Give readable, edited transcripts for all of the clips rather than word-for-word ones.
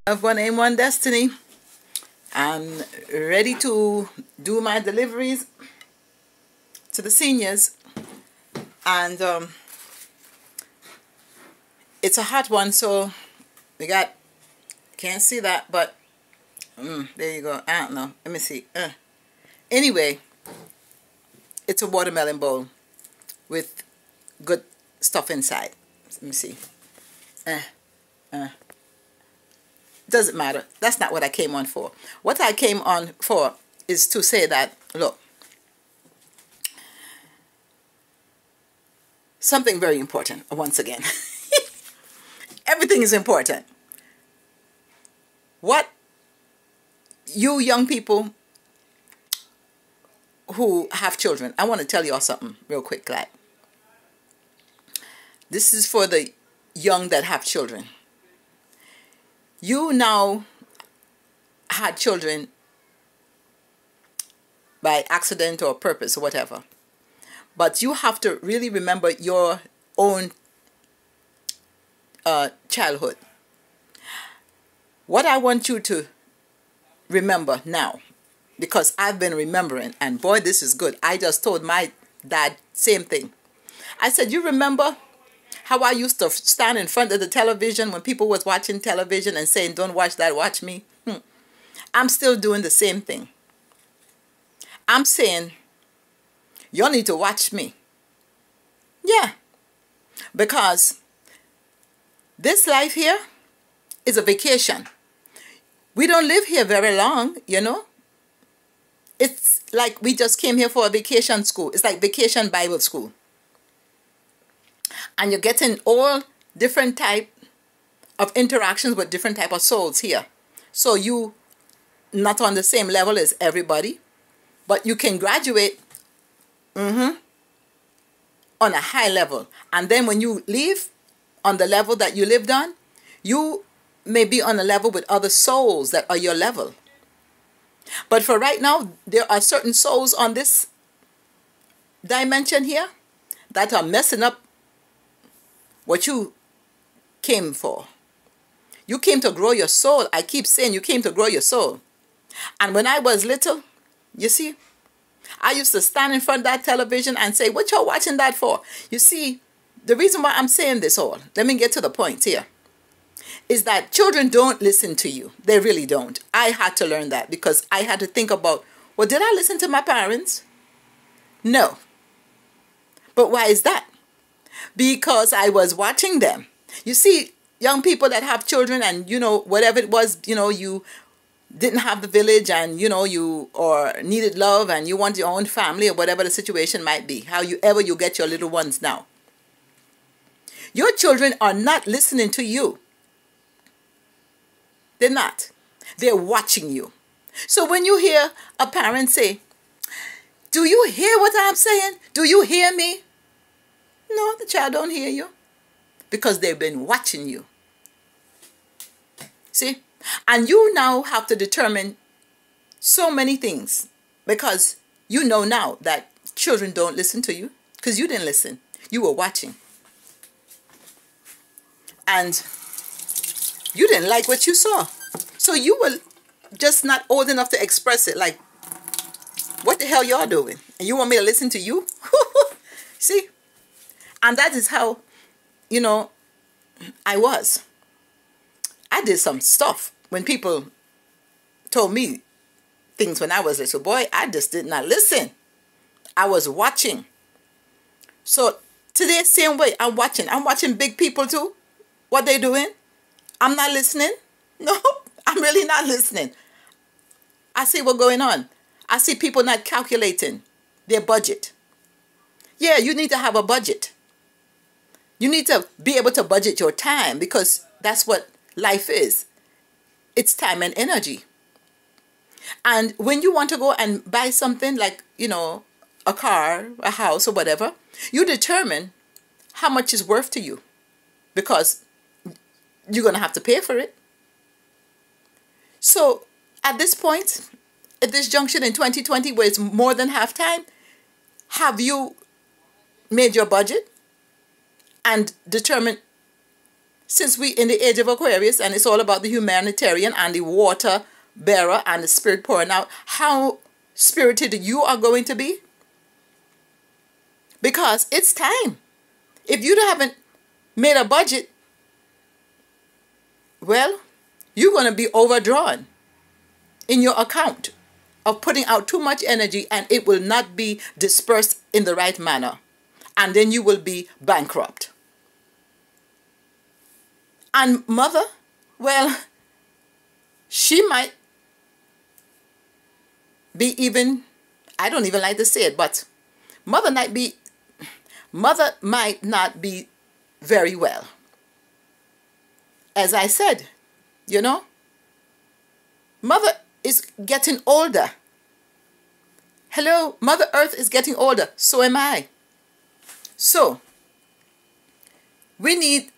Of One Aim, One Destiny. I'm ready to do my deliveries to the seniors. And it's a hot one, so we got, can't see that, but there you go. I don't know. Let me see. Anyway, it's a watermelon bowl with good stuff inside. Let me see. Doesn't matter. That's not what I came on for. What I came on for is to say that, look, something very important, once again. Everything is important. What you young people who have children, I want to tell you all something real quick. Like, this is for the young that have children. You now had children by accident or purpose or whatever. But you have to really remember your own childhood. What I want you to remember now, because I've been remembering, and boy, this is good. I just told my dad same thing. I said, you remember how I used to stand in front of the television when people was watching television and saying, don't watch that, watch me? I'm still doing the same thing. I'm saying, you need to watch me. Yeah. Because this life here is a vacation. We don't live here very long, you know. It's like we just came here for a vacation school. It's like vacation Bible school. And you're getting all different type of interactions with different type of souls here. So you not on the same level as everybody, but you can graduate on a high level. And then when you leave on the level that you lived on, you may be on a level with other souls that are your level. But for right now, there are certain souls on this dimension here that are messing up what you came for. You came to grow your soul. I keep saying you came to grow your soul. And when I was little, you see, I used to stand in front of that television and say, what y'all watching that for? You see, the reason why I'm saying this all, let me get to the point here, is that children don't listen to you. They really don't. I had to learn that because I had to think about, well, did I listen to my parents? No. But why is that? Because I was watching them. You see, young people that have children and, you know, whatever it was, you know, you didn't have the village and, you know, you or needed love and you want your own family or whatever the situation might be. However you get your little ones now. Your children are not listening to you. They're not. They're watching you. So when you hear a parent say, do you hear what I'm saying? Do you hear me? No, the child don't hear you because they've been watching you. See? And you now have to determine so many things because you know now that children don't listen to you because you didn't listen. You were watching. And you didn't like what you saw. So you were just not old enough to express it. Like, what the hell y'all doing? And you want me to listen to you? See? And that is how, you know, I was. I did some stuff when people told me things when I was little boy. I just did not listen. I was watching. So today, same way, I'm watching. I'm watching big people too. What they doing? I'm not listening. No, I'm really not listening. I see what's going on. I see people not calculating their budget. Yeah, you need to have a budget. You need to be able to budget your time because that's what life is. It's time and energy. And when you want to go and buy something like, you know, a car, a house or whatever, you determine how much is worth to you because you're going to have to pay for it. So at this point, at this junction in 2020 where it's more than half time, have you made your budget and determined since we in the age of Aquarius and it's all about the humanitarian and the water bearer and the spirit pouring out, how spirited you are going to be? Because it's time. If you haven't made a budget, well, you're going to be overdrawn in your account of putting out too much energy, and it will not be dispersed in the right manner. And then you will be bankrupt. And mother, well, she might be even, I don't even like to say it, but mother might not be very well. As I said, you know, mother is getting older. Hello, Mother Earth is getting older. So am I. So, we need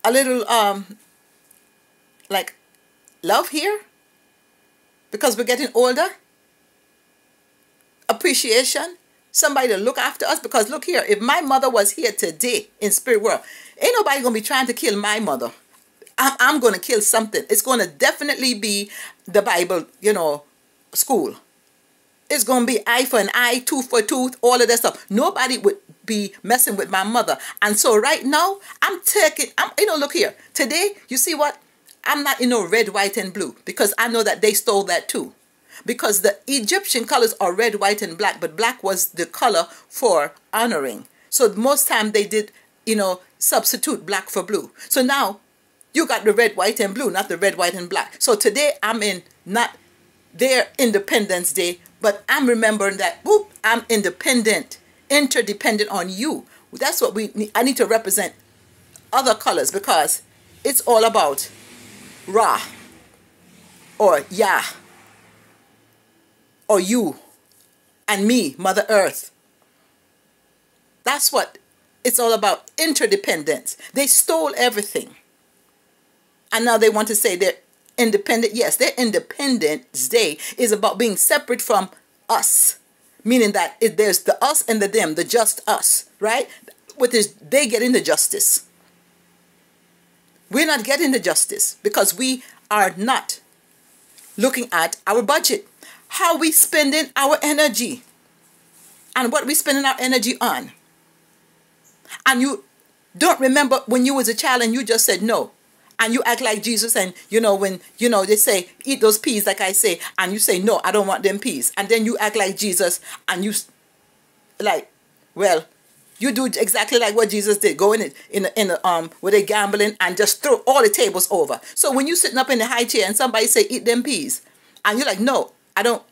a little, like, love here. Because we're getting older. Appreciation. Somebody to look after us. Because look here, if my mother was here today in spirit world, ain't nobody going to be trying to kill my mother. I'm going to kill something. It's going to definitely be the Bible, you know, school. It's going to be eye for an eye, tooth for tooth, all of that stuff. Nobody would be messing with my mother. And so right now, you know, look here. Today, you see what? I'm not in no red, white, and blue. Because I know that they stole that too. Because the Egyptian colors are red, white, and black. But black was the color for honoring. So most time they did, you know, substitute black for blue. So now, you got the red, white, and blue, not the red, white, and black. So today, I'm in not their Independence Day, but I'm remembering that, whoop, I'm independent, interdependent on you. That's what we need. I need to represent other colors because it's all about Ra, or Yah, or you, and me, Mother Earth. That's what it's all about, interdependence. They stole everything. And now they want to say they're independent. Yes, their Independence Day is about being separate from us. Meaning that there's the us and the them, the just us, right? With this, they get into justice. We're not getting the justice because we are not looking at our budget. How we spending our energy. And what we spending our energy on. And you don't remember when you was a child and you just said no. And you act like Jesus, and you know, when you know they say eat those peas, like I say, and you say no, I don't want them peas, and then you act like Jesus, and you like, well, you do exactly like what Jesus did, go in where they gambling and just throw all the tables over. So when you sitting up in the high chair and somebody say eat them peas, and you're like, no, I don't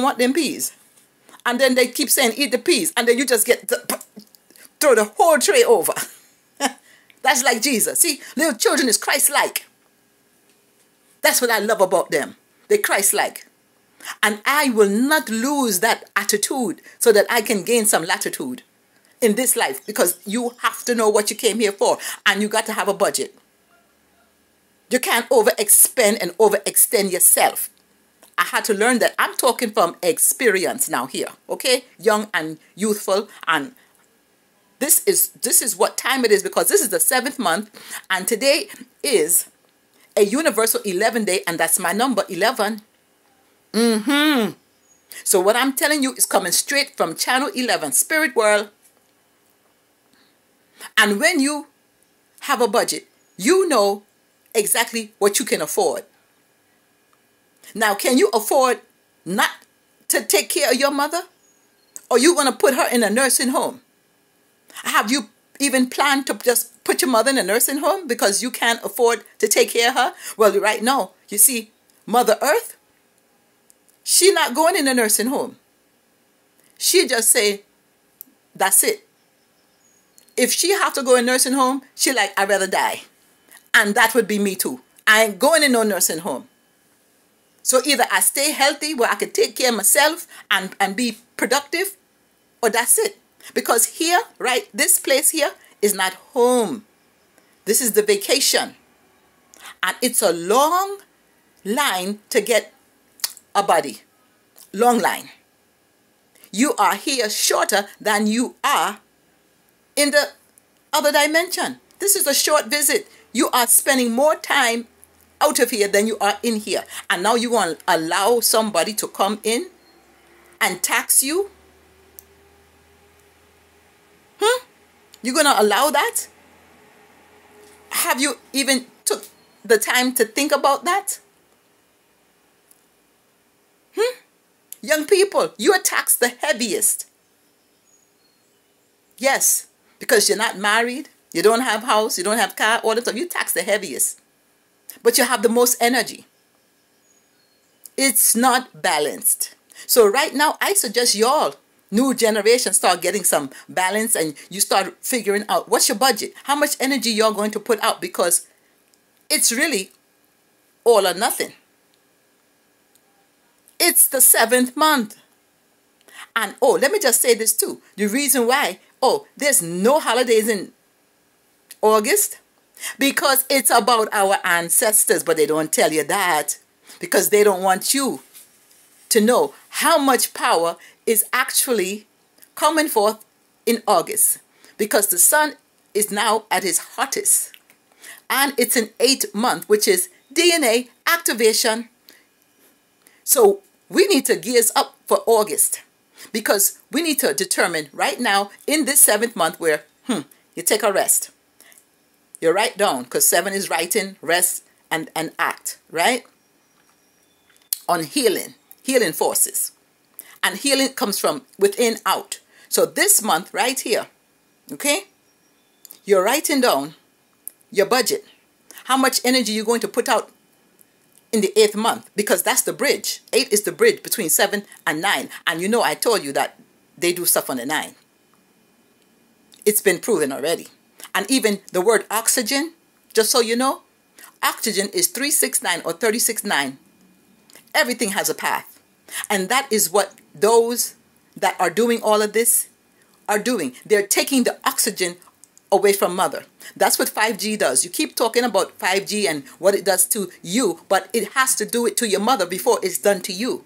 want them peas, and then they keep saying eat the peas, and then you just throw the whole tray over. That's like Jesus. See, little children is Christ-like. That's what I love about them. They're Christ-like. And I will not lose that attitude so that I can gain some latitude in this life. Because you have to know what you came here for. And you got to have a budget. You can't overexpend and overextend yourself. I had to learn that. I'm talking from experience now here. Okay? Young and youthful, and This is what time it is, because this is the 7th month, and today is a universal 11 day, and that's my number, 11. So what I'm telling you is coming straight from channel 11, Spirit World. And when you have a budget, you know exactly what you can afford. Now, can you afford not to take care of your mother? Or you going to put her in a nursing home? Have you even planned to just put your mother in a nursing home because you can't afford to take care of her? Well, right now, you see, Mother Earth, she not going in a nursing home. She just say, that's it. If she have to go in a nursing home, she like, I'd rather die. And that would be me too. I ain't going in no nursing home. So either I stay healthy where I can take care of myself and be productive, or that's it. Because here, right, this place here is not home. This is the vacation. And it's a long line to get a body. Long line. You are here shorter than you are in the other dimension. This is a short visit. You are spending more time out of here than you are in here. And now you want to allow somebody to come in and tax you? You're going to allow that? Have you even took the time to think about that? Young people, you are taxed the heaviest. Yes, because you're not married, you don't have house, you don't have car, all that stuff. You tax the heaviest. But you have the most energy. It's not balanced. So right now, I suggest y'all, new generation, start getting some balance and you start figuring out what's your budget, how much energy you're going to put out, because it's really all or nothing. It's the 7th month. And oh, let me just say this too. The reason why, there's no holidays in August, because it's about our ancestors, but they don't tell you that because they don't want you to know how much power is actually coming forth in August, because the sun is now at its hottest and it's an 8th month, which is DNA activation. So we need to gears up for August, because we need to determine right now in this 7th month where you take a rest. You write down, because 7 is writing, rest, and act, right? On healing forces. And healing comes from within out. So this month right here, okay, you're writing down your budget. How much energy you're going to put out in the 8th month, because that's the bridge. 8 is the bridge between 7 and 9. And you know, I told you that they do stuff on the 9. It's been proven already. And even the word oxygen, just so you know, oxygen is 369 or 369. Everything has a path. And that is what those that are doing all of this are doing. They're taking the oxygen away from mother. That's what 5G does. You keep talking about 5G and what it does to you, but it has to do it to your mother before it's done to you.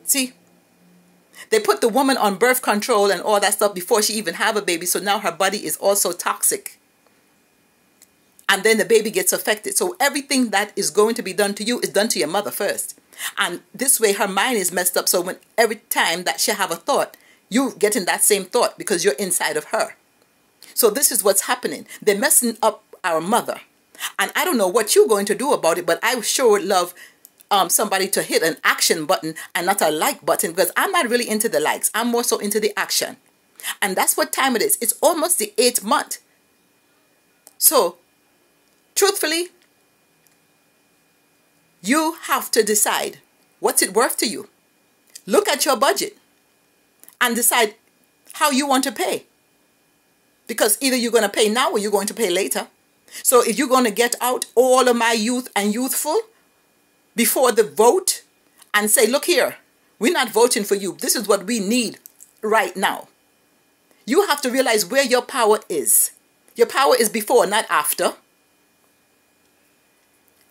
See? They put the woman on birth control and all that stuff before she even have a baby, so now her body is also toxic. And then the baby gets affected. So everything that is going to be done to you is done to your mother first. And this way her mind is messed up, so when every time that she have a thought, you get in that same thought because you're inside of her. So this is what's happening. They're messing up our mother. And I don't know what you're going to do about it, but I sure would love somebody to hit an action button and not a like button, because I'm not really into the likes. I'm more so into the action. And that's what time it is. It's almost the 8th month. So, truthfully, you have to decide what's it worth to you. Look at your budget and decide how you want to pay. Because either you're going to pay now or you're going to pay later. So if you're going to get out all of my youth and youthful before the vote and say, look here, we're not voting for you. This is what we need right now. You have to realize where your power is. Your power is before, not after.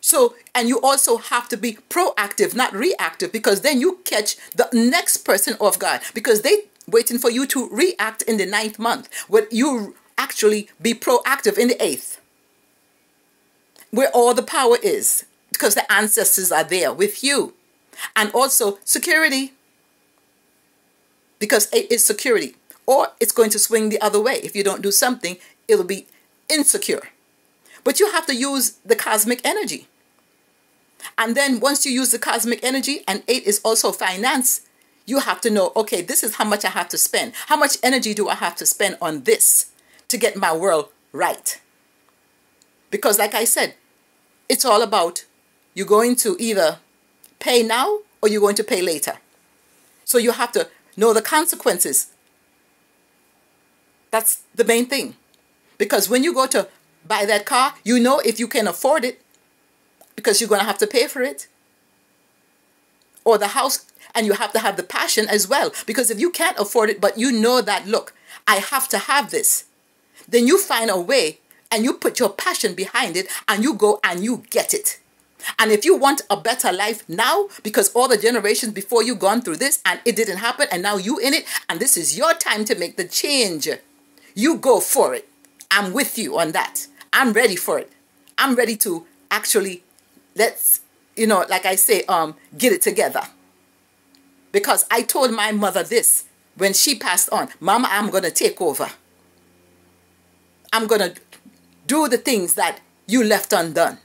So, and you also have to be proactive, not reactive, because then you catch the next person off guard, because they waiting for you to react in the 9th month, where you actually be proactive in the 8th, where all the power is, because the ancestors are there with you. And also security, because 8 is security. Or it's going to swing the other way. If you don't do something, it'll be insecure. But you have to use the cosmic energy. And then once you use the cosmic energy, and 8 is also finance, you have to know, okay, this is how much I have to spend. How much energy do I have to spend on this to get my world right? Because like I said, it's all about you're going to either pay now or you're going to pay later. So you have to know the consequences. That's the main thing. Because when you go to buy that car, you know if you can afford it, because you're going to have to pay for it. Or the house, and you have to have the passion as well. Because if you can't afford it, but you know that, look, I have to have this, then you find a way and you put your passion behind it and you go and you get it. And if you want a better life now, because all the generations before you gone through this and it didn't happen and now you in it and this is your time to make the change, you go for it. I'm with you on that. I'm ready for it. I'm ready to actually, let's, like I say, get it together. Because I told my mother this when she passed on. Mama, I'm going to take over. I'm going to do the things that you left undone.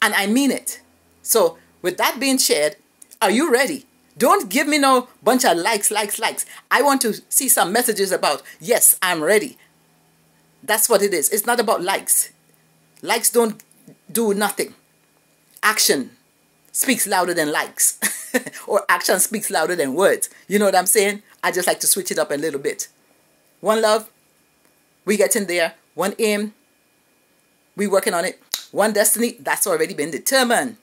And I mean it. So with that being shared, are you ready? Don't give me no bunch of likes. I want to see some messages about, yes, I'm ready. That's what it is. It's not about likes. Likes don't do nothing. Action speaks louder than likes. Or action speaks louder than words. You know what I'm saying? I just like to switch it up a little bit. One love, we getting there. One aim, we working on it. One destiny, that's already been determined.